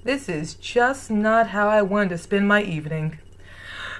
This is just not how I wanted to spend my evening.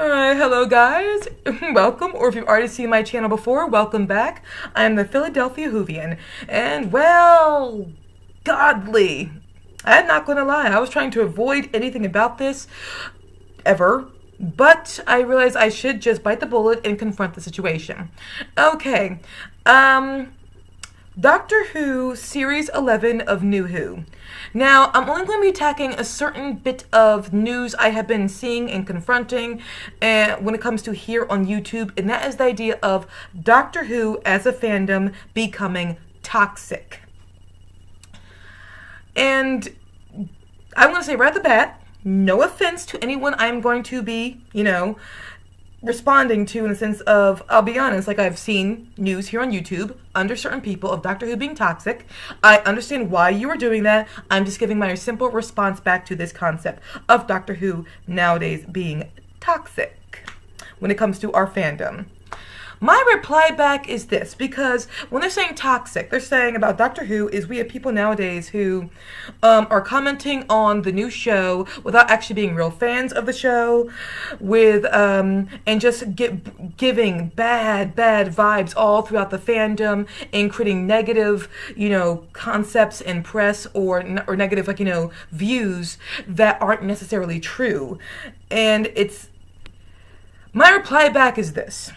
Alright, hello guys. Welcome, or if you've already seen my channel before, welcome back. I am the Philadelphia Whovian, and well, godly. I'm not gonna lie, I was trying to avoid anything about this, ever. But I realized I should just bite the bullet and confront the situation. Okay, Doctor Who Series 11 of New Who. Now, I'm only going to be attacking a certain bit of news I have been seeing and confronting when it comes to here on YouTube, and that is the idea of Doctor Who as a fandom becoming toxic. And I'm going to say right at the bat, no offense to anyone I'm going to be, responding to, in the sense of, I'll be honest, like I've seen news here on YouTube under certain people of Doctor Who being toxic. I understand why you are doing that. I'm just giving my simple response back to this concept of Doctor Who nowadays being toxic when it comes to our fandom. My reply back is this, because when they're saying toxic, they're saying about Doctor Who is we have people nowadays who are commenting on the new show without actually being real fans of the show, with and just giving bad vibes all throughout the fandom and creating negative, concepts in press or negative, views that aren't necessarily true. And my reply back is this.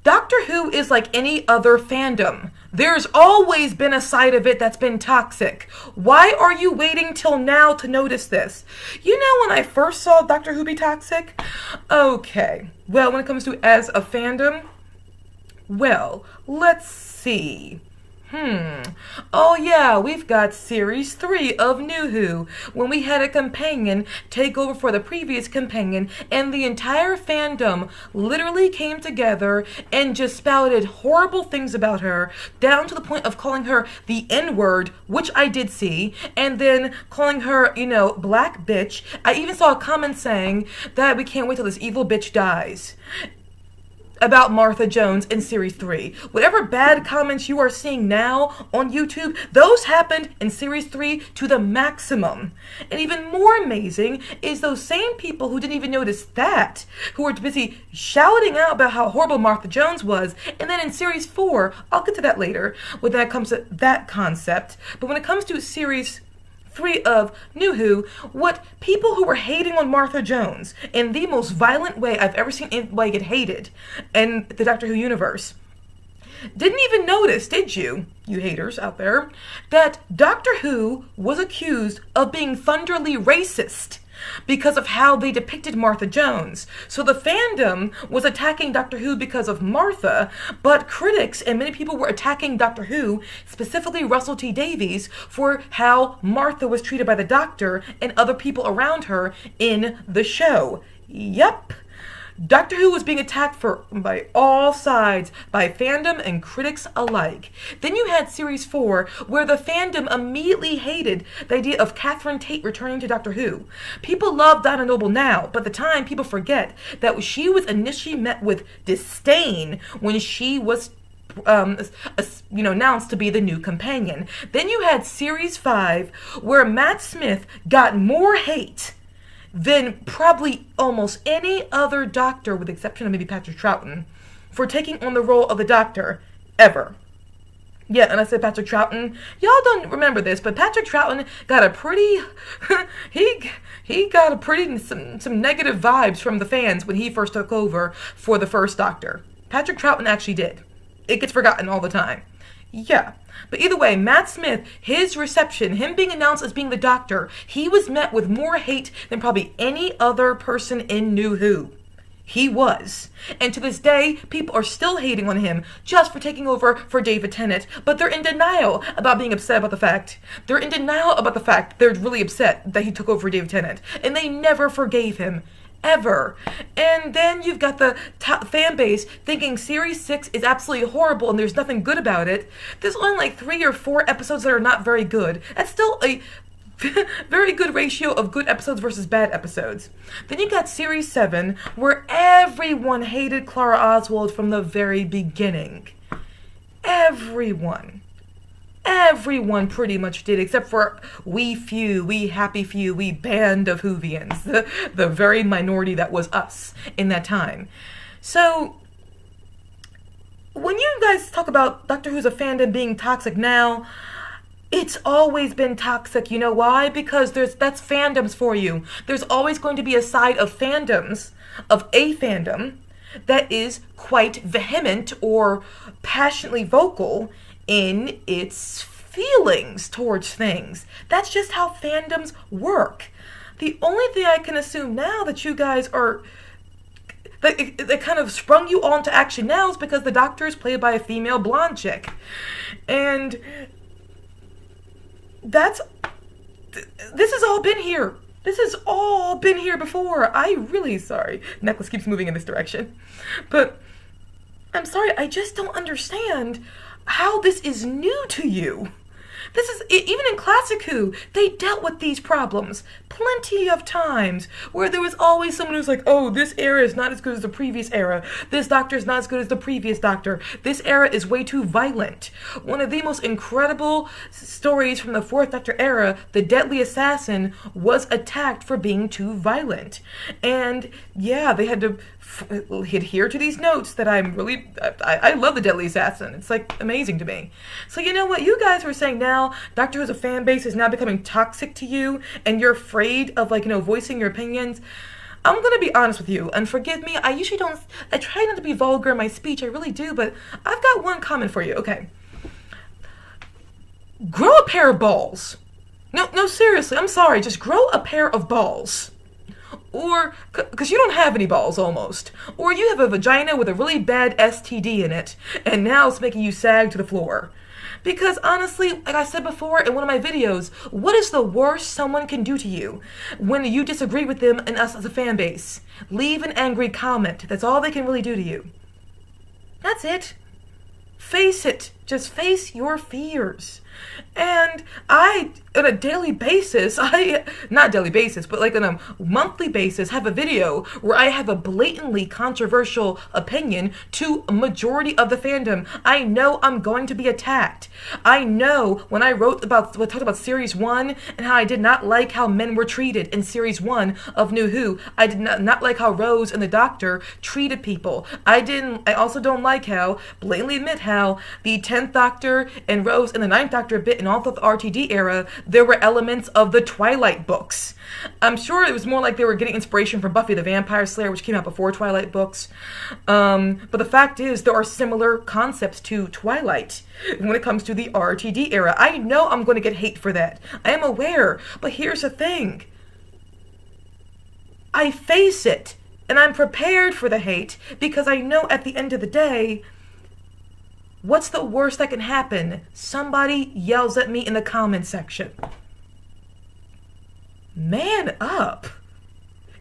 Doctor Who is like any other fandom. There's always been a side of it that's been toxic. Why are you waiting till now to notice this? When I first saw Doctor Who be toxic? Okay. Well, when it comes to as a fandom, well, let's see. Oh yeah, we've got Series 3 of New Who, when we had a companion take over for the previous companion, and the entire fandom literally came together and just spouted horrible things about her, down to the point of calling her the N-word, which I did see, and then calling her, black bitch. I even saw a comment saying that we can't wait till this evil bitch dies. About Martha Jones in Series 3. Whatever bad comments you are seeing now on YouTube, those happened in Series 3 to the maximum. And even more amazing is those same people who didn't even notice that, who were busy shouting out about how horrible Martha Jones was, and then in Series 4, I'll get to that later, when that comes to that concept, but when it comes to Series 3 of New Who, what people who were hating on Martha Jones in the most violent way I've ever seen anybody get hated in the Doctor Who universe, didn't even notice, did you haters out there, that Doctor Who was accused of being thunderly racist because of how they depicted Martha Jones. So the fandom was attacking Doctor Who because of Martha, but critics and many people were attacking Doctor Who, specifically Russell T Davies, for how Martha was treated by the Doctor and other people around her in the show. Yep. Doctor Who was being attacked by all sides, by fandom and critics alike. Then you had Series 4, where the fandom immediately hated the idea of Catherine Tate returning to Doctor Who. People love Donna Noble now, but at the time people forget that she was initially met with disdain when she was announced to be the new companion. Then you had Series 5, where Matt Smith got more hate than probably almost any other Doctor, with the exception of maybe Patrick Troughton, for taking on the role of the Doctor ever. Yeah, and I said Patrick Troughton. Y'all don't remember this, but Patrick Troughton got a pretty he got a pretty some negative vibes from the fans when he first took over for the first Doctor. Patrick Troughton actually did. It gets forgotten all the time. Yeah. But either way, Matt Smith, his reception, him being announced as being the Doctor, he was met with more hate than probably any other person in New Who. He was. And to this day, people are still hating on him just for taking over for David Tennant, but they're in denial about being upset about the fact. They're in denial about the fact they're really upset that he took over for David Tennant, and they never forgave him. Ever. And then you've got the fan base thinking Series 6 is absolutely horrible and there's nothing good about it. There's only like 3 or 4 episodes that are not very good. That's still a very good ratio of good episodes versus bad episodes. Then you got Series 7, where everyone hated Clara Oswald from the very beginning. Everyone. everyone pretty much did, except for we happy few, we band of Whovians, the very minority that was us in that time. So, when you guys talk about Doctor Who's a fandom being toxic now, it's always been toxic. You know why? Because that's fandoms for you. There's always going to be a side of fandoms, of a fandom, that is quite vehement or passionately vocal in its feelings towards things. That's just how fandoms work. The only thing I can assume now that you guys are... That kind of sprung you on to action now is because the Doctor is played by a female blonde chick. And this has all been here. This has all been here before. Sorry. Necklace keeps moving in this direction. But I'm sorry, I just don't understand how this is new to you. This is, even in Classic Who, they dealt with these problems plenty of times, where there was always someone who's like, oh, this era is not as good as the previous era. This Doctor is not as good as the previous Doctor. This era is way too violent. One of the most incredible stories from the Fourth Doctor era, the Deadly Assassin, was attacked for being too violent. And yeah, they had to adhere to these notes that I love the Deadly Assassin. It's like amazing to me. So you know what? You guys were saying now Doctor Who's a fan base is now becoming toxic to you and you're afraid of voicing your opinions. I'm going to be honest with you, and forgive me, I try not to be vulgar in my speech, I really do, but I've got one comment for you. Okay. Grow a pair of balls. No, seriously, I'm sorry, just grow a pair of balls. Or, because you don't have any balls almost. Or you have a vagina with a really bad STD in it, and now it's making you sag to the floor. Because honestly, like I said before in one of my videos, what is the worst someone can do to you when you disagree with them and us as a fan base? Leave an angry comment. That's all they can really do to you. That's it. Face it. Just face your fears. And I, on a daily basis, not daily basis, but on a monthly basis, have a video where I have a blatantly controversial opinion to a majority of the fandom. I know I'm going to be attacked. I know when I talked about Series 1 and how I did not like how men were treated in Series 1 of New Who. I did not like how Rose and the Doctor treated people. I also don't like blatantly admit how the 10th Doctor and Rose and the 9th Doctor bit in all of the RTD era, there were elements of the Twilight books. I'm sure it was more like they were getting inspiration from Buffy the Vampire Slayer, which came out before Twilight books. But the fact is, there are similar concepts to Twilight when it comes to the RTD era. I know I'm going to get hate for that. I am aware. But here's the thing. I face it. And I'm prepared for the hate because I know at the end of the day, what's the worst that can happen? Somebody yells at me in the comment section. Man up.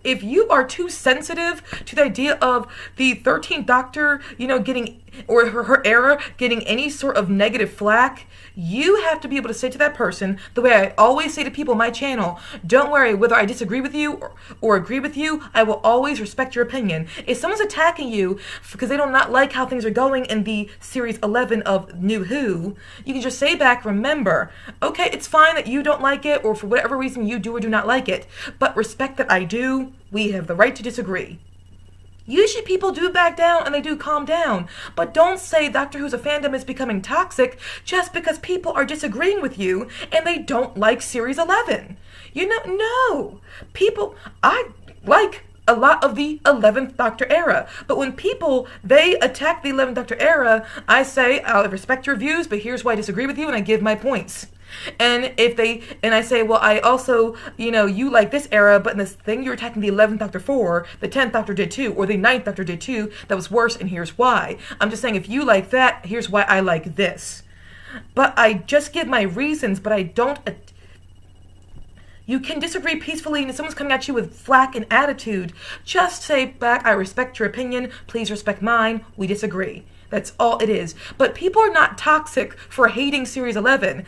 If you are too sensitive to the idea of the 13th Doctor, getting, or her era, getting any sort of negative flack, you have to be able to say to that person, the way I always say to people on my channel, don't worry, whether I disagree with you or agree with you, I will always respect your opinion. If someone's attacking you because they do not like how things are going in the Series 11 of New Who, you can just say back, remember, okay, it's fine that you don't like it, or for whatever reason you do or do not like it, but respect that I do. We have the right to disagree. Usually people do back down and they do calm down, but don't say Doctor Who's a fandom is becoming toxic just because people are disagreeing with you and they don't like Series 11. No. I like a lot of the 11th Doctor era, but when they attack the 11th Doctor era, I say, I'll respect your views, but here's why I disagree with you, and I give my points. And I say, well, I also, you like this era, but in this thing you're attacking the 11th Doctor for, the 10th Doctor did too, or the 9th Doctor did too, that was worse, and here's why. I'm just saying, if you like that, here's why I like this. But I just give my reasons, but I don't... You can disagree peacefully, and if someone's coming at you with flack and attitude, just say back, I respect your opinion, please respect mine, we disagree. That's all it is. But people are not toxic for hating Series 11.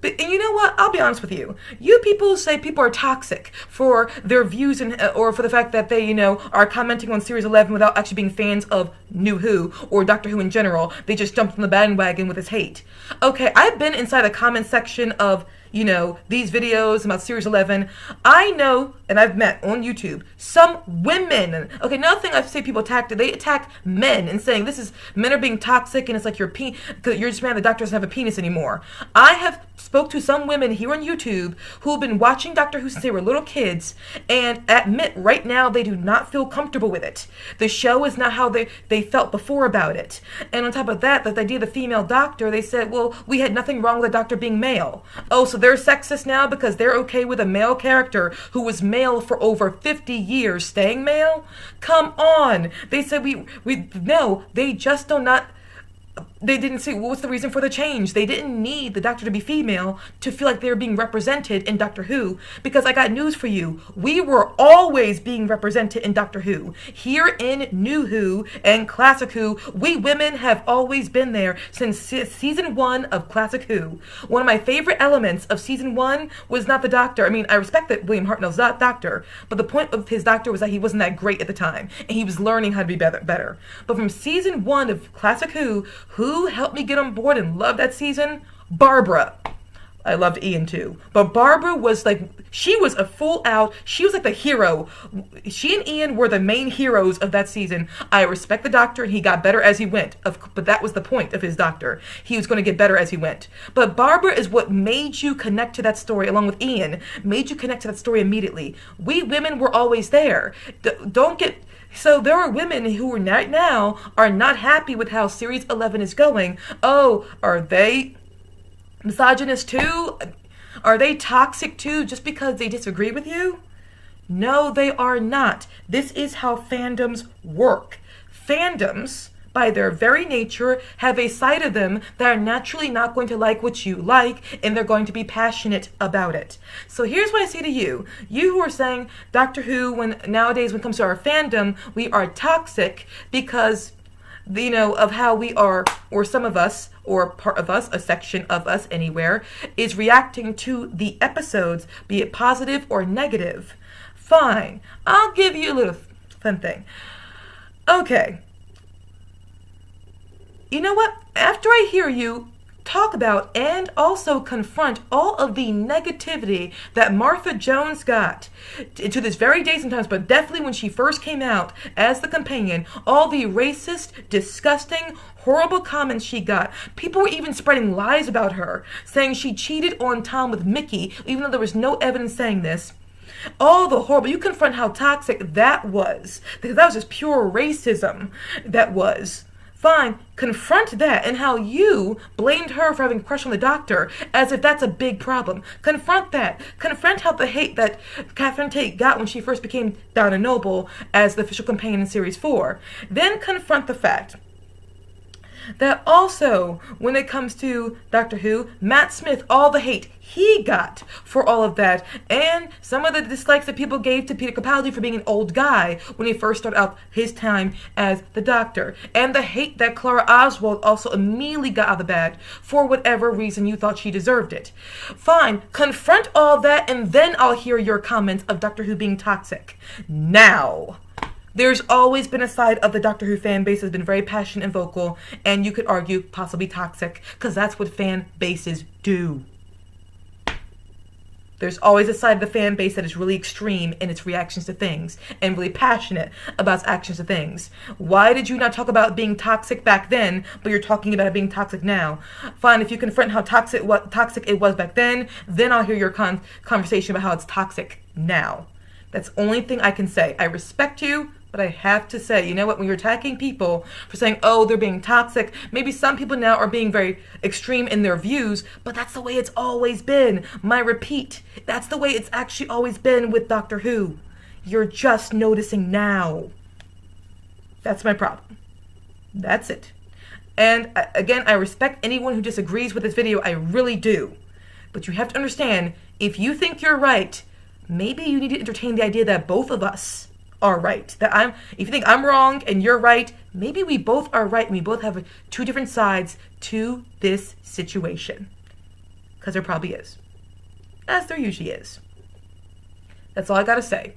And you know what? I'll be honest with you. You people say people are toxic for their views and or for the fact that they, are commenting on Series 11 without actually being fans of New Who or Doctor Who in general. They just jumped on the bandwagon with his hate. Okay, I've been inside the comment section of these videos about Series 11. I know, and I've met on YouTube, some women. Okay, another thing I say people they attack men and saying men are being toxic and it's like you're just mad the doctor doesn't have a penis anymore. I have spoke to some women here on YouTube who have been watching Doctor Who since they were little kids and admit right now they do not feel comfortable with it. The show is not how they felt before about it. And on top of that, the idea of the female doctor, they said, well, we had nothing wrong with the doctor being male. Oh, so they're sexist now because they're okay with a male character who was male for over 50 years staying male? Come on. They said no, they just do not. They didn't see what was the reason for the change. They didn't need the doctor to be female to feel like they were being represented in Doctor Who, because I got news for you. We were always being represented in Doctor Who. Here in New Who and Classic Who, we women have always been there since season 1 of Classic Who. One of my favorite elements of season 1 was not the doctor. I mean, I respect that William Hartnell's not doctor, but the point of his doctor was that he wasn't that great at the time, and he was learning how to be better. But from season 1 of Classic Who helped me get on board and love that season? Barbara. I loved Ian too. But Barbara was she was a full out, she was like the hero. She and Ian were the main heroes of that season. I respect the doctor and he got better as he went. But that was the point of his doctor. He was going to get better as he went. But Barbara is what made you connect to that story, along with Ian, made you connect to that story immediately. We women were always there. So there are women who right now are not happy with how Series 11 is going. Oh, are they misogynist too? Are they toxic too just because they disagree with you? No, they are not. This is how fandoms work. Fandoms, by their very nature, have a side of them that are naturally not going to like what you like, and they're going to be passionate about it. So here's what I say to you who are saying Doctor Who, nowadays when it comes to our fandom, we are toxic because, of how we are, or some of us, or part of us, a section of us anywhere, is reacting to the episodes, be it positive or negative. Fine. I'll give you a little fun thing. Okay. You know what? After I hear you talk about and also confront all of the negativity that Martha Jones got to this very day sometimes, but definitely when she first came out as the companion, all the racist, disgusting, horrible comments she got. People were even spreading lies about her, saying she cheated on Tom with Mickey, even though there was no evidence saying this. All the horrible, you confront how toxic that was, because that was just pure racism that was. Fine, confront that and how you blamed her for having a crush on the doctor as if that's a big problem. Confront that. Confront how the hate that Catherine Tate got when she first became Donna Noble as the official companion in Series 4. Then confront the fact that also, when it comes to Doctor Who, Matt Smith, all the hate he got for all of that, and some of the dislikes that people gave to Peter Capaldi for being an old guy when he first started out his time as the Doctor, and the hate that Clara Oswald also immediately got out of the bag for whatever reason you thought she deserved it. Fine, confront all that, and then I'll hear your comments of Doctor Who being toxic. Now, there's always been a side of the Doctor Who fan base that's been very passionate and vocal, and you could argue possibly toxic, because that's what fan bases do. There's always a side of the fan base that is really extreme in its reactions to things, and really passionate about its actions to things. Why did you not talk about being toxic back then, but you're talking about it being toxic now? Fine, if you confront how toxic it was back then I'll hear your conversation about how it's toxic now. That's the only thing I can say. I respect you, but I have to say, you know what, when you're attacking people for saying, oh, they're being toxic, maybe some people now are being very extreme in their views, but that's the way it's always been. Repeat, that's the way it's actually always been with Doctor Who. You're just noticing now. That's my problem. That's it. And again, I respect anyone who disagrees with this video. I really do. But you have to understand, if you think you're right, maybe you need to entertain the idea that both of us are right. If you think I'm wrong and you're right, maybe we both are right and we both have two different sides to this situation. Because there probably is. As there usually is. That's all I gotta say.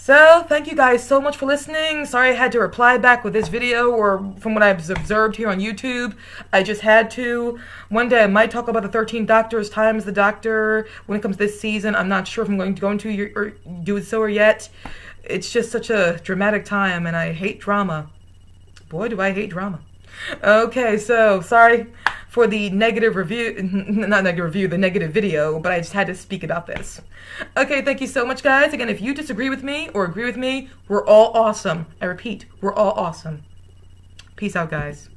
So, thank you guys so much for listening. Sorry I had to reply back with this video, or from what I've observed here on YouTube. I just had to. One day I might talk about the 13 Doctors times the Doctor when it comes to this season. I'm not sure if I'm going to go into or do so or yet. It's just such a dramatic time, and I hate drama. Boy, do I hate drama. Okay, so, sorry for the negative review, not negative review, the negative video, but I just had to speak about this. Okay, thank you so much, guys. Again, if you disagree with me or agree with me, we're all awesome. I repeat, we're all awesome. Peace out, guys.